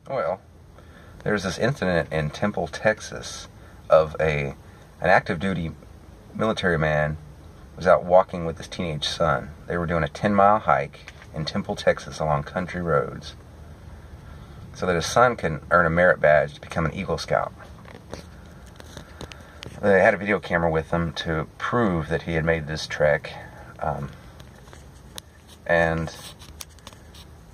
Well, there's this incident in Temple, Texas, of an active duty military man was out walking with his teenage son. They were doing a 10-mile hike in Temple, Texas along country roads so that his son can earn a merit badge to become an Eagle Scout. They had a video camera with them to prove that he had made this trek. And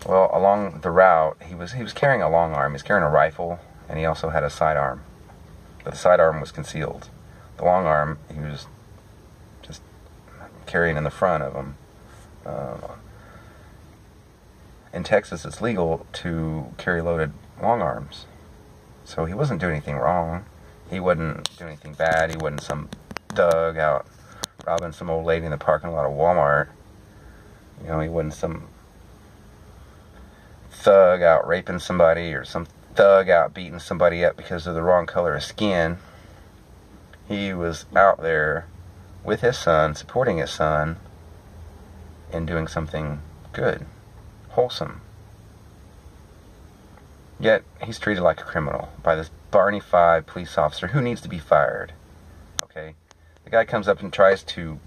well, along the route, he was carrying a long arm. He was carrying a rifle, and he also had a sidearm. But the sidearm was concealed. The long arm, he was just carrying in the front of him. In Texas, it's legal to carry loaded long arms. So he wasn't doing anything wrong. He wasn't doing anything bad. He wasn't some thug out robbing some old lady in the parking lot of Wal-Mart. You know, he wasn't some thug out raping somebody or some thug out beating somebody up because of the wrong color of skin. He was out there with his son, supporting his son, and doing something good, wholesome. Yet, he's treated like a criminal by this Barney Five police officer who needs to be fired. Okay? The guy comes up and tries to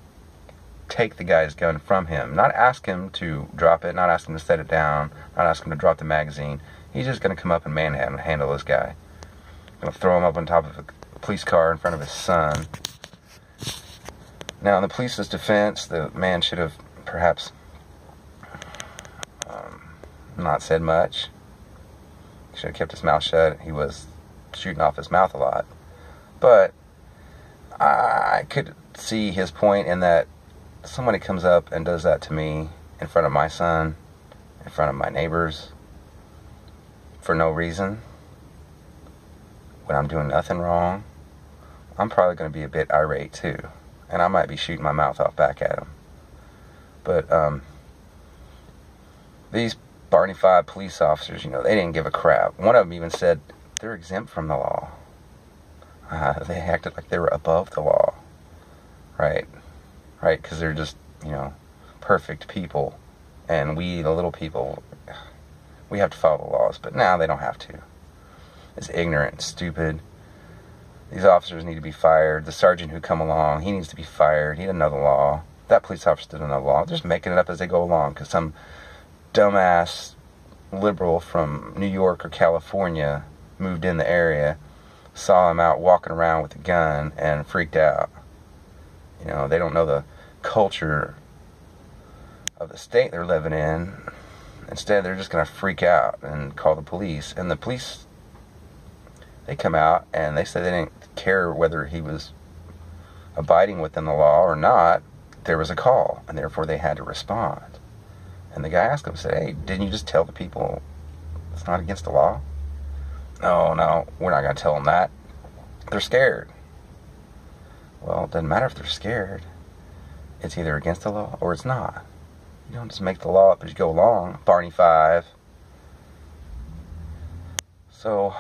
take the guy's gun from him. Not ask him to drop it, not ask him to set it down, not ask him to drop the magazine. He's just going to come up and manhandle this guy. Going to throw him up on top of a police car in front of his son. Now, in the police's defense, the man should have perhaps not said much. He should have kept his mouth shut. He was shooting off his mouth a lot. But I could see his point in that somebody comes up and does that to me in front of my son, in front of my neighbors, for no reason, when I'm doing nothing wrong, I'm probably going to be a bit irate too. And I might be shooting my mouth off back at him. But these Barney Five police officers, you know, they didn't give a crap. One of them even said they're exempt from the law. They acted like they were above the law. Right? Right? Because they're just, you know, perfect people. And we, the little people, we have to follow the laws. But now they don't have to. It's ignorant and stupid. These officers need to be fired. The sergeant who come along, he needs to be fired. He doesn't know the law. That police officer doesn't know the law. They're just making it up as they go along because some dumbass liberal from New York or California moved in the area, saw him out walking around with a gun, and freaked out. You know, they don't know the culture of the state they're living in. Instead, they're just going to freak out and call the police. And the police, they come out and they say they didn't care whether he was abiding within the law or not. There was a call, and therefore they had to respond. And the guy asked him, said, hey, didn't you just tell the people it's not against the law? No, we're not going to tell them that. They're scared. Well, it doesn't matter if they're scared. It's either against the law or it's not. You don't just make the law up as you go along. Barney Five. So,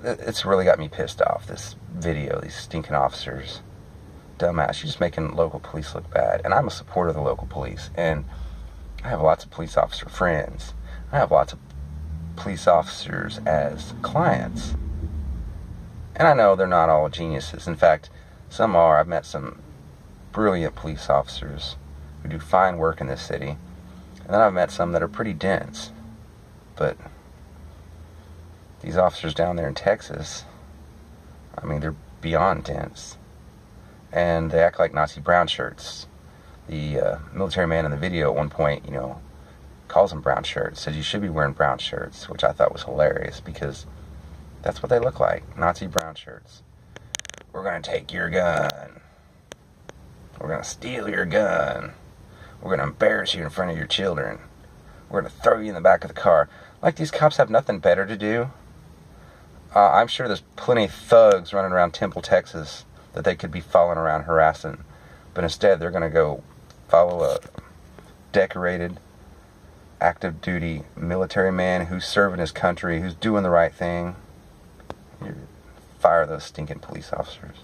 it's really got me pissed off, this video, these stinking officers. Dumbass, you're just making local police look bad. And I'm a supporter of the local police. And I have lots of police officer friends. I have lots of police officers as clients. And I know they're not all geniuses. In fact, some are. I've met some brilliant police officers who do fine work in this city. And then I've met some that are pretty dense. But these officers down there in Texas, I mean, they're beyond dense. And they act like Nazi brown shirts. The military man in the video at one point, you know, calls them brown shirts, says you should be wearing brown shirts, which I thought was hilarious because that's what they look like, Nazi brown shirts. We're going to take your gun. We're going to steal your gun. We're going to embarrass you in front of your children. We're going to throw you in the back of the car. Like these cops have nothing better to do. I'm sure there's plenty of thugs running around Temple, Texas that they could be following around harassing. But instead, they're going to go follow a decorated, active duty military man who's serving his country, who's doing the right thing. You fire those stinking police officers.